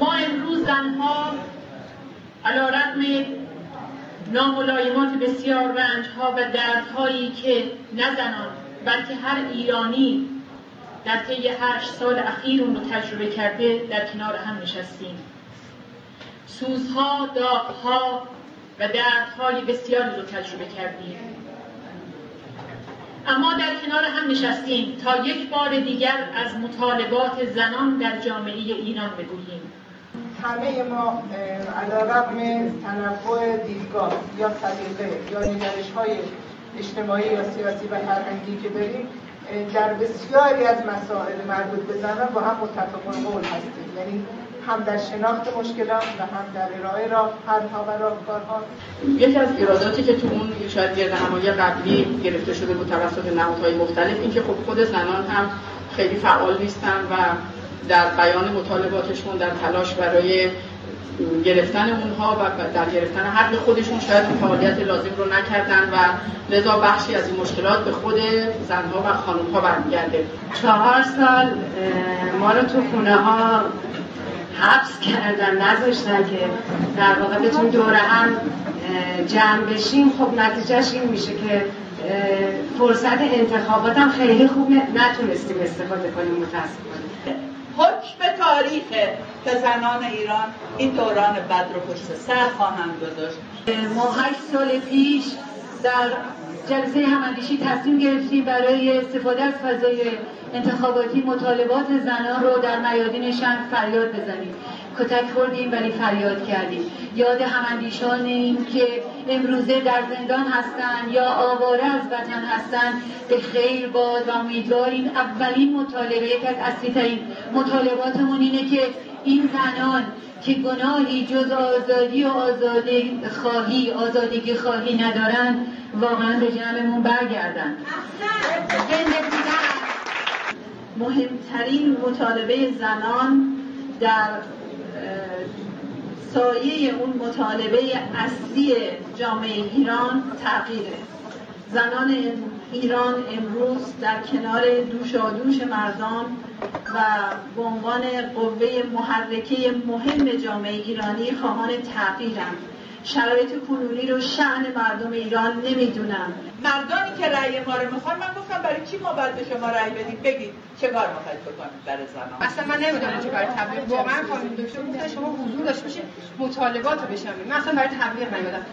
ما امروز زنها علی‌رغم ناملایمات بسیار، رنج‌ها و دردهایی که نه زنان بلکه هر ایرانی در طی 8 سال اخیر اون رو تجربه کرده، در کنار هم نشستیم. سوزها، داغ‌ها و دردهای بسیاری رو تجربه کردیم، اما در کنار هم نشستیم تا یک بار دیگر از مطالبات زنان در جامعه ایران بگوییم. همه ما علی‌رغم تنوع دیدگاه یا سلیقه یا نگرش‌های اجتماعی یا سیاسی و فرهنگی که داریم، در بسیاری از مسائل مربوط به زنان با هم متفق القول هستیم، یعنی هم در شناخت مشکلات و هم در ارائه حل‌ها و راهکارها. یکی از ایراداتی که تو اون شاید گردهمایی قبلی گرفته شده بود توسط نهادهای مختلف این که خب خود زنان هم خیلی فعال نیستن و در بیان مطالباتشون، در تلاش برای گرفتن اونها و در گرفتن حق خودشون شاید فعالیت لازم رو نکردن و لذا بخشی از این مشکلات به خود زنها و خانم‌ها برمیگرده. 4 سال ما رو تو خونه ها حبس کردن، نذاشتن که در واقع بتون دوره هم جمع بشیم. خب نتیجهش این میشه که فرصت انتخابات هم خیلی خوب نتونستیم استفاده کنیم متاسفانه. حکم تاریخه که زنان ایران این دوران بد رو پشت سر خواهند گذاشت. ما 8 سال پیش در جلسه هماندیشی تصمیم گرفتیم برای استفاده از فضای انتخاباتی مطالبات زنان رو در میادین شهر فریاد بزنیم. کتک خوردیم ولی فریاد کردیم. یاد هماندیشانیم که امروزه در زندان هستند یا آواره از وطن هستند به خیر باد و امیدواریم. اولین مطالبه، یک از اصلی‌ترین مطالباتمون اینه که این زنان که گناهی جز آزادی و آزادگی خواهی ندارند واقعا به جمعمون برگردن. مهمترین مطالبه زنان در سایه اون مطالبه اصلی جامعه ایران تغییره. زنان ایران امروز در کنار دوشادوش مردان و به عنوان قوه محرکه مهم جامعه ایرانی خواهان تغییرند. شرایط کنونی رو شأن مردم ایران نمیدونم. مردانی که رأی ما رو میخوان، من گفتم برای چی ما باید به شما رأی بدیم؟ بگید چه کار میخواید بکنید برای زنان؟ اصلا من نمیدونم چه برای تبلیغ. واقعا خانم دکتر گفتن شما حضور داشته باشید مطالبات رو بشنوید. من اصلا برای تبلیغ نیومدم.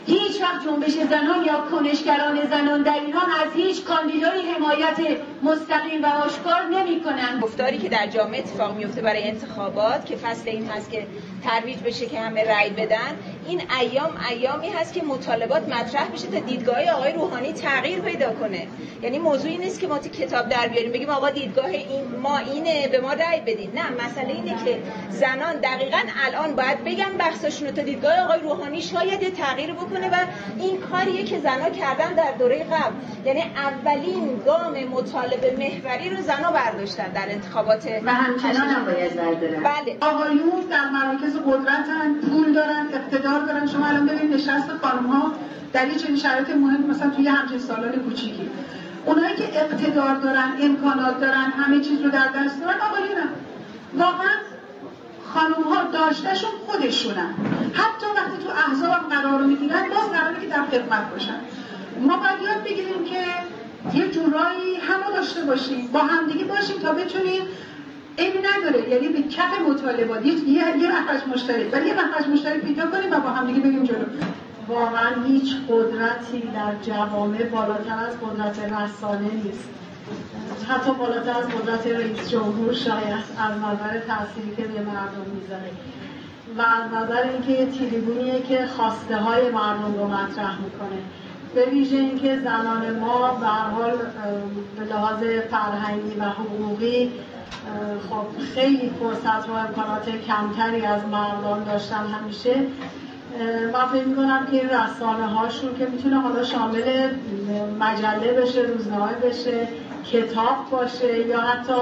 هیچ وقت جنبش زنان یا کنشگران زنان در ایران از هیچ کاندیدایی حمایت مستقیم و آشکار نمی‌کنند. گفتاری که در جامعه اتفاق میفته برای انتخابات که فصل این هست که ترویج بشه که همه رأی بدن، این ایامی هست که مطالبات مطرح بشه تا دیدگاه آقای روحانی تغییر پیدا کنه. یعنی موضوعی نیست که ما تو کتاب در بیاریم بگیم آقا دیدگاه ما اینه به ما رأی بدید. نه، مسئله اینه که زنان دقیقاً الان باید بگن بحثشون رو تا دیدگاه آقای روحانی شاید یه تغییر بکنه و این کاریه که زنا کردن در دوره قبل. یعنی اولین گام مطالبه محوری رو زنا برداشتن در انتخابات و همچنان هم باید بردارن. بله. آقایون در مراکز قدرتن، پول دارن، اقتدار دارن. شما الان ببینید نشست خانم‌ها در یه چنین شرایط مهم مثلا توی همچین سالن کوچیکی، اونایی که اقتدار دارن، امکانات دارن، همه چیز رو در دست دارن آقایونن. واقعا خانم‌ها داشتهشون خودشونن. حتی وقتی تو احزاب هم قرار میگیرن باز قراره که در خدمت باشن. ما باید یاد بگیریم که یه جورایی همو داشته باشیم، با همدیگه باشیم تا بتونیم. این نداره یعنی به کف مطالبات یه مخرج مشترک، ولی یه مخرج مشترک پیدا کنیم و با همدیگه بریم جلو. واقعا هیچ قدرتی در جوامع بالاتر از قدرت رسانه نیست، حتی بالاتر از قدرت رئیس جمهور شاید، از نظر تأثیری که به مردم میذاره و از نظر اینکه تریبونیه که خواسته های مردم رو مطرح میکنه. به ویژه اینکه زنان ما به هر حال به لحاظ فرهنگی و حقوقی خب خیلی فرصت و امکانات کمتری از مردان داشتن همیشه. من فکر می‌کنم که این رسانه هاشون که میتونه حالا شامل مجله بشه، روزنامه بشه، کتاب باشه یا حتی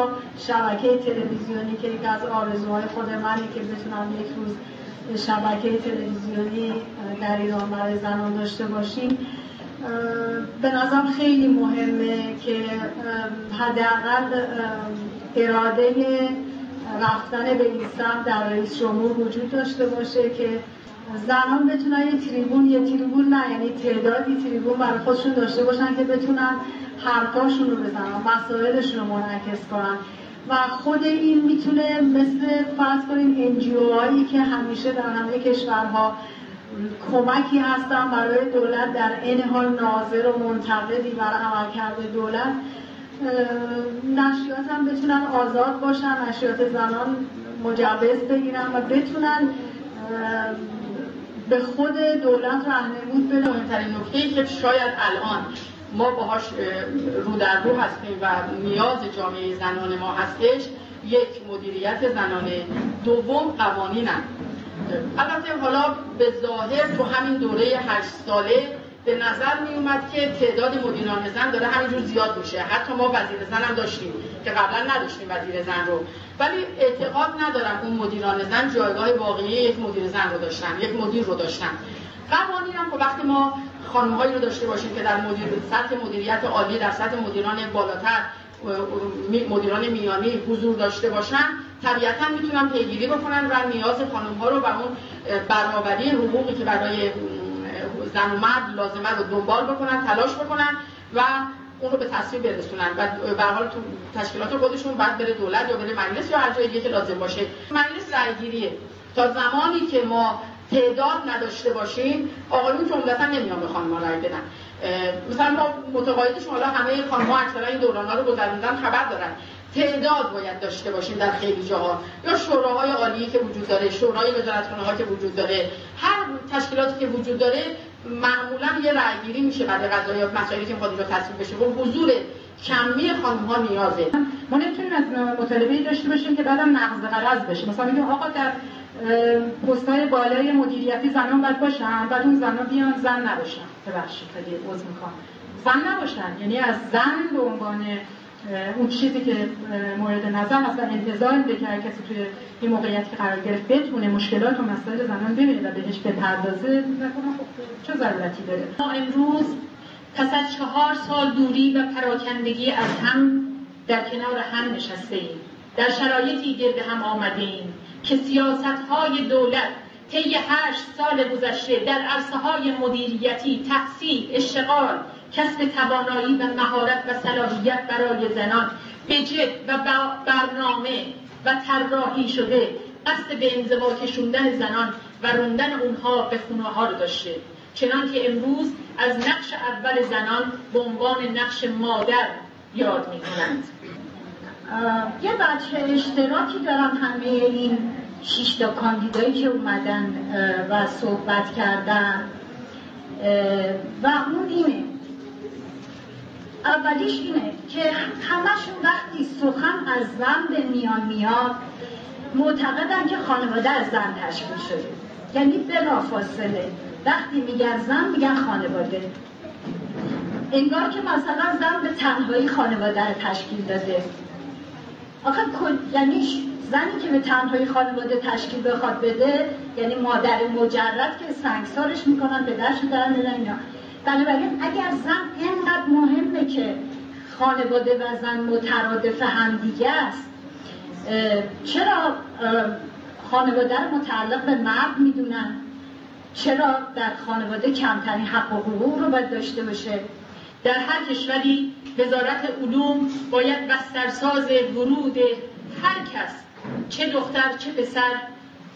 شبکه تلویزیونی که یک از آرزوهای خود منه که بتونم یک روز شبکه تلویزیونی در ایران برای زنان داشته باشیم. به نظرم خیلی مهمه که حداقل اراده رفتن به این سمت در رئیس جمهور وجود داشته باشه که زنان بتونن یه تریبون نه، یعنی تعدادی تریبون برای خودشون داشته باشن که بتونن حرفاشون رو بزنن، مسائلشون رو منعکس کنن. و خود این میتونه مثل فرض کنیم NGO هایی که همیشه در همه کشورها کمکی هستن برای دولت، در این حال ناظر و منتقدی برای عملکرد دولت، نشریات هم بتونن آزاد باشن، نشریات زنان مجوز بگیرن و بتونن به خود دولت راهنمود بدن. مهمترین نکته‌ای که شاید الان ما باهاش رو در رو هستیم و نیاز جامعه زنان ما هستش، یک مدیریت زنانه، دوم قوانینن. البته حالا به ظاهر تو همین دوره 8 ساله به نظر می اومد که تعداد مدیران زن داره همینجور زیاد میشه. حتی ما وزیر زن هم داشتیم که قبلا نداشتیم وزیر زن رو، ولی اعتقاد ندارم اون مدیران زن جایگاه واقعی یک مدیر زن رو داشتن، یک مدیر رو داشتن. قوانین هم که وقتی ما خانم‌هایی رو داشته باشیم که در سطح مدیریت عالی، در سطح مدیران بالاتر، مدیران میانی حضور داشته باشن، طبیعتاً میتونن پیگیری بکنن و نیاز خانم‌ها رو و اون برابری حقوقی که برای زن و مرد لازمه رو دنبال بکنن، تلاش بکنن و اون رو به تصویب برسونن و به هر حال تو تشکیلات خودشون بعد بره دولت یا بره مجلس یا هر جای دیگه که لازم باشه. مجلس رأی‌گیریه. تا زمانی که ما تعداد نداشته باشیم، آقایون که عمدتاً نمیان به خانم‌ها رأی بدن. مثلا ما متقاعدشون، حالا همه خانم‌ها اکثرا این دوران‌ها رو گذروندن، خبر دارن. تعداد باید داشته باشیم در خیلی جاها، یا شوراهای عالی که وجود داره، شورای وزارتخانه‌ها که وجود داره، هر تشکیلاتی که وجود داره معمولاً یه رأی‌گیری میشه بعد قضایا مسائلی که می‌خواد اینجا تصویب بشه. و حضور کمی خانم‌ها نیازه. ما نمی‌تونیم از مطالبه‌ای داشته باشیم که بعدم نقض غرض بشه. مثلا میگم آقا در پست‌های بالای مدیریتی زنان باید باشن، بعد اون زنان بیان زن نباشن. ببخشید خیلی عذر می‌خوام. زن نباشن، یعنی از زن به عنوان اون چیزی که مورد نظر هست و انتظار میده که هر کسی توی این موقعیتی که قرار گرفت بتونه مشکلات و مسائل زنان ببینه و بهش بپردازه، نکنه خب چه ضرورتی داره. ما امروز پس از 4 سال دوری و پراکندگی از هم در کنار هم نشسته ایم، در شرایطی گرد هم آمده ایم که سیاست‌های دولت طی 8 سال گذشته در عرصه‌های مدیریتی، تحصیل، اشتغال، کسب توانایی و مهارت و صلاحیت برای زنان به جد و برنامه و طراحی شده قصد به انزوا کشوندن زنان و راندن اونها به خونه‌ها رو داشته، چنانکه امروز از نقش اول زنان به عنوان نقش مادر یاد می‌کنند. یه بچه اشتراکی دارم همه این 6 تا کاندیدایی که اومدن و صحبت کردن و اون اینه، اولیش اینه که همشون وقتی سخن از زن به میان میاد معتقدن که خانواده از زن تشکیل شده، یعنی بلافاصله وقتی میگن زن میگن خانواده، انگار که مثلا زن به تنهایی خانواده رو تشکیل داده. آخه یعنی زنی که به تنهایی خانواده تشکیل بخواد بده یعنی مادر مجرد که سنگسارش میکنن، پدرش دارن میدن اینا. بنابراین اگر زن اینقدر مهمه که خانواده و زن مترادف هم دیگه است، چرا خانواده رو متعلق به مرد میدونن؟ چرا در خانواده کمترین حق و حقوق رو باید داشته باشه؟ در هر کشوری وزارت علوم باید بسترساز ورود هر کس، چه دختر چه پسر،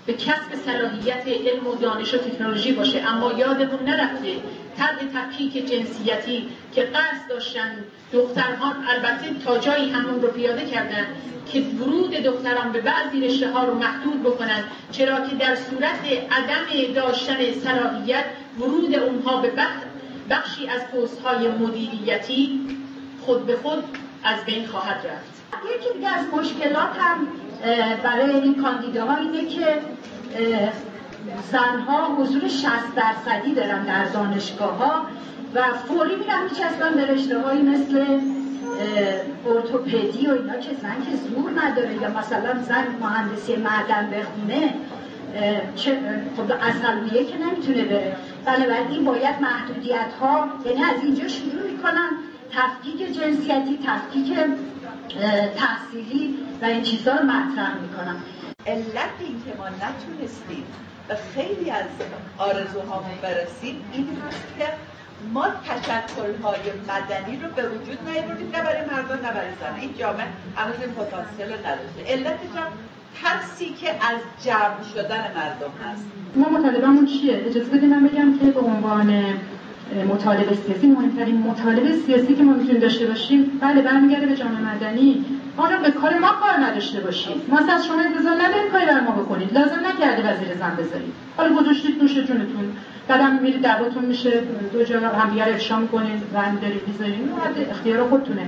به کسب صلاحیت علم و دانش و تکنولوژی باشه. اما یادمون نرفته طرح تفکیک جنسیتی که قصد داشتن دختران، البته تا جایی همون رو پیاده کردن که ورود دختران به بعضی رشته‌ها رو محدود بکنن، چرا که در صورت عدم داشتن صلاحیت ورود اونها به بخشی از پست‌های مدیریتی خود به خود از بین خواهد رفت. یکی دیگه از مشکلات هم برای این کاندیداها اینه که زنها حضور 60% دارن در دانشگاه‌ها و فوری میرن میچسبن به رشته‌هایی مثل ارتوپدی و اینا که زن که زور نداره، یا مثلا زن مهندسی معدن بخونه خب اصلیه که نمیتونه بره. بنابراین باید محدودیت‌ها، یعنی از اینجا شروع میکنن تفکیک جنسیتی، تفکیک تحصیلی و این چیزا رو مطرح میکنم. علت این که ما نتونستیم به خیلی از آرزوهامون برسیم این هست که ما تشکل‌های مدنی رو به وجود نیاوردیم، نه برای مردان نه برای زنان. این جامعه هنوز این پتانسیل نداشته. علتش هم ترسی که از جمع شدن مردم هست. ما مطالبه‌مون چیه؟ اجازه بدید من بگم که به عنوان مطالبه سیاسی، مهمترین مطالبه سیاسی که ما میتونیم داشته باشیم، بله برمیگرده به جامعه مدنی. آیا به کار ما کار نداشته باشید؟ ما از شما انتظار نداریم کاری بر ما بکنید. لازم نکرده وزیر زن بذارید. حالا گذاشتید نوش جونتون. بعدم میرید دعواتون میشه، دو جا همدیگه رو افشا می‌کنید، زن دارید می‌ذارید. اختیار خودتونه.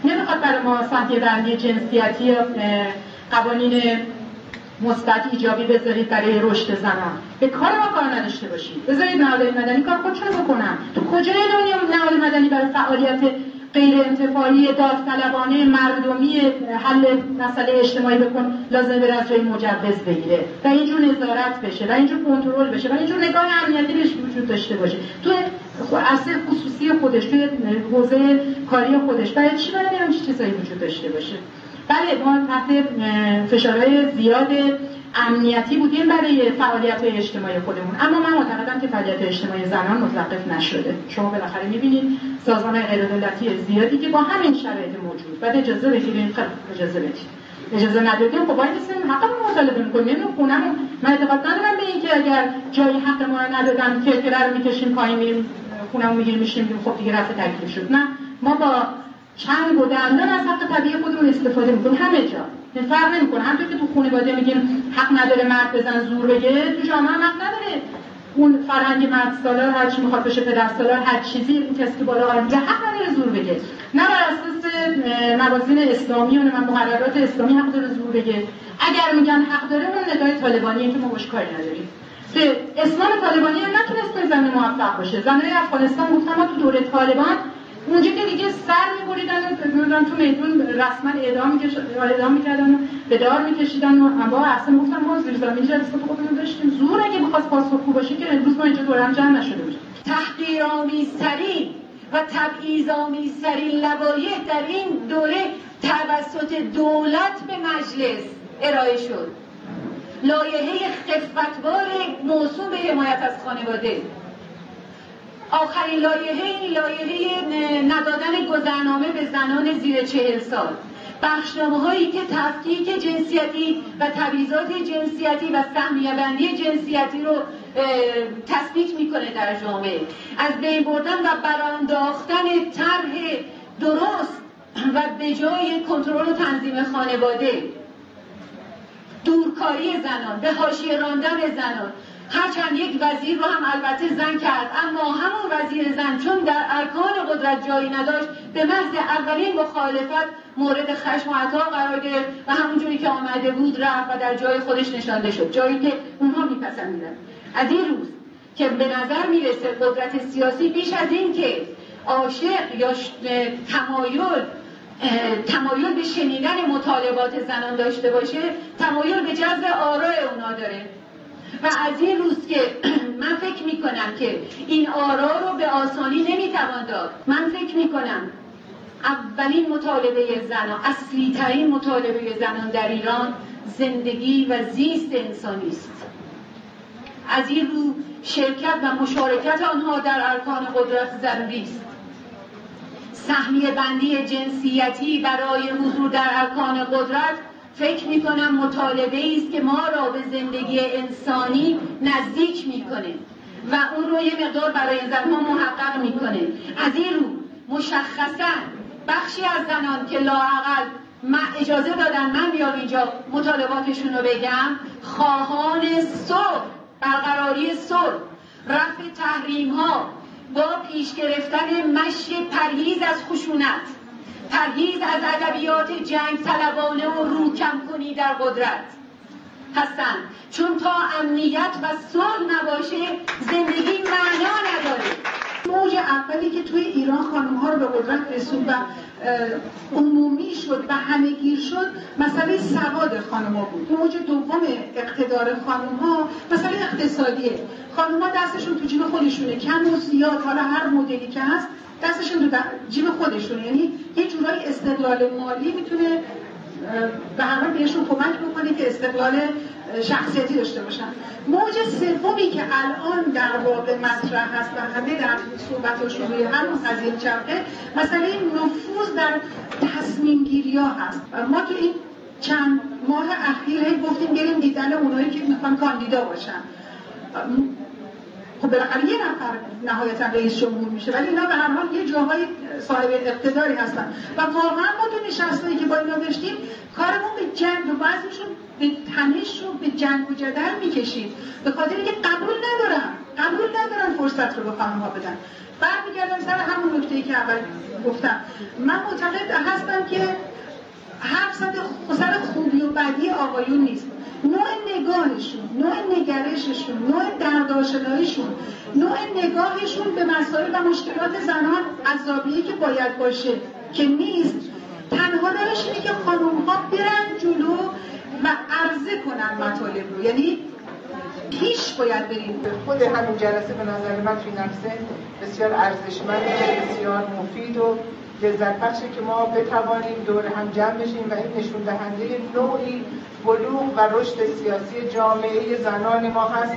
نمیخواد برای ما سهمیه بندی جنسیتی یا قوانین مثبت ایجابی بذارید برای رشد زنان. به کار ما کار نداشته باشید. بذارید نهادهای مدنی کار خودشون بکنن. تو کجای دنیا نهاد مدنی برای فعالیت غیر انتفاعی داوطلبانه مردمی حل مسئله اجتماعی بکن لازم بره از جای مجوز بگیره و اینجور نظارت بشه و اینجور کنترل بشه و اینجور نگاه امنیتی بهش وجود داشته باشه تو اصل خصوصی خودش، توی حوزه کاری خودش. برای چی باید همین چیزایی وجود داشته باشه؟ بله ما تحت فشارهای زیاد امنیتی بودیم برای فعالیت‌های اجتماعی خودمون، اما من معتقدم که فعالیت اجتماعی زنان متوقف نشده. شما بالاخره می‌بینید سازمان‌های غیردولتی زیادی که با همین شرایط موجود بعد اجازه بگیریم، خب اجازه بدید. اجازه ندادیم خب باید بسیم حقمون رو مطالبه می‌کنیم. خونمون من اعتقاد ندارم به این که اگر جایی حق ما رو ندادن کرکره رو می‌کشیم پایین میریم خونمون می‌گیریم میشیم خب دیگه رفع تکلیف شد. نه، ما با چنگ و دندان از حق طبیعی خودمون استفاده می‌کنیم همه جا. این فرق نمی‌کنه. همونطور که تو خانواده میگیم حق نداره مرد بزن زور بگه، تو جامعه حق نداره اون فرهنگ مرد سالار هر چی میخواد بشه پدر سالار هر چیزی اون کسی که بالا قرار میگه حق نداره زور بگه. نه بر اساس موازین اسلامی و مقررات اسلامی حق داره زور بگه. اگر میگن حق داره اون نگاه طالبانیه که ما باش کاری نداریم. اسلام طالبانی هم نتونست زن موفق باشه. زنای افغانستان گفتن ما تو دوره طالبان اونجا که دیگه سر می‌بریدن تو میدون رسما اعدام می‌کردن و به دار می‌کشیدن و اما اصلا گفتن ما زیر زمین جلسه خودمون داشتیم. زور اگه بخواست پاسخگو باشه که امروز ما اینجا دور هم جمع نشده بودیم. تحقیرآمیزترین و تبعیض‌آمیزترین لوایح در این دوره توسط دولت به مجلس ارائه شد. لایحه خفتبار موسوم به حمایت از خانواده. آخرین لایحه ندادن گذرنامه به زنان زیر 40 سال. بخشنامه‌هایی که تفکیک جنسیتی و تبعیضات جنسیتی و سهمیه بندی جنسیتی رو تثبیت میکنه در جامعه. از بین بردن و برانداختن طرح درست و به جای کنترل و تنظیم خانواده، دورکاری زنان، به حاشیه راندن زنان. هرچند یک وزیر رو هم البته زن کرد، اما همون وزیر زن چون در ارکان قدرت جایی نداشت به محض اولین مخالفت مورد خشم و عطا قرار گرفت و همون جایی که آمده بود رفت و در جای خودش نشانده شد، جایی که اونها میپسندیدن. از این روز که به نظر میرسه قدرت سیاسی بیش از این که عاشق یا تمایل به شنیدن مطالبات زنان داشته باشه، تمایل به جذب آراء اونا داره. و از این روز که من فکر میکنم که این آرا رو به آسانی نمیتوان داد. من فکر میکنم اولین مطالبه زنان، اصلی ترین مطالبه زنان در ایران زندگی و زیست انسانی است. از این رو شرکت و مشارکت آنها در ارکان قدرت ضروری است. سهمیه بندی جنسیتی برای حضور در ارکان قدرت فکر میکنم مطالبه است که ما را به زندگی انسانی نزدیک میکنه و اون رو یه مقدار برای زنها محقق میکنه. از این رو مشخصا بخشی از زنان که لااقل اجازه دادن من بیام اینجا مطالباتشون رو بگم، خواهان صلح، برقراری صلح، رفع تحریم ها با پیش گرفتن مشی پرهیز از خشونت، پرهیز از ادبیات جنگ طلبانه و روکم کنی در قدرت هستن. چون تا امنیت و صلح نباشه زندگی معنا نداره. موج اولی که توی ایران خانم‌ها رو به قدرت رسوند و عمومی شد و همه‌گیر شد مسئله سواد خانم‌ها بود. موج دوم اقتدار خانم‌ها مسئله اقتصادیه. خانم‌ها دستشون تو جیب خودشونه، کم و زیاد، حالا هر مدلی که هست دستشون تو جیب خودشون، یعنی یه جورایی استقلال مالی میتونه به همه بهشون کمک بکنه که استقلال شخصیتی داشته باشن. موج سومی که الان در واقع مطرح هست و همه در صحبتاشون روی همون قضیه چرخه، مسئله نفوذ در تصمیم گیری ها هست. ما تو این چند ماه اخیر گفتیم بریم دیدن اونایی که میخوان کاندیدا باشن. خب بالاخره یه نفر نهایتا رئیس جمهور میشه، ولی اینا به هر حال یه جاهای صاحب اقتداری هستن و واقعا ما تو نشستایی که با اینا داشتیم کارمون به جنگ و بعضیشون به تنش و به جنگ و جدل میکشید به خاطر اینکه قبول ندارن فرصت رو به خانم‌ها بدن. برمیگردم سر همون نکته‌ای که اول گفتم، من معتقد هستم که حرف سر خوبی و بدی آقایون نیست، نوع نگاهشون، نوع نگرششون، نوع دردآشناییشون، نوع نگاهشون به مسائل و مشکلات زنان عذابیه که باید باشه که نیست. تنها دارش اینه که خانوم‌ها برن جلو و عرضه کنن مطالب رو، یعنی پیش باید بریم. خود همین جلسه به نظر من توی نفسه بسیار ارزشمند، بسیار مفید و لذت بخشه که ما بتوانیم دور هم جمع بشیم و این نشون دهنده نوعی بلوغ و رشد سیاسی جامعه زنان ما هست.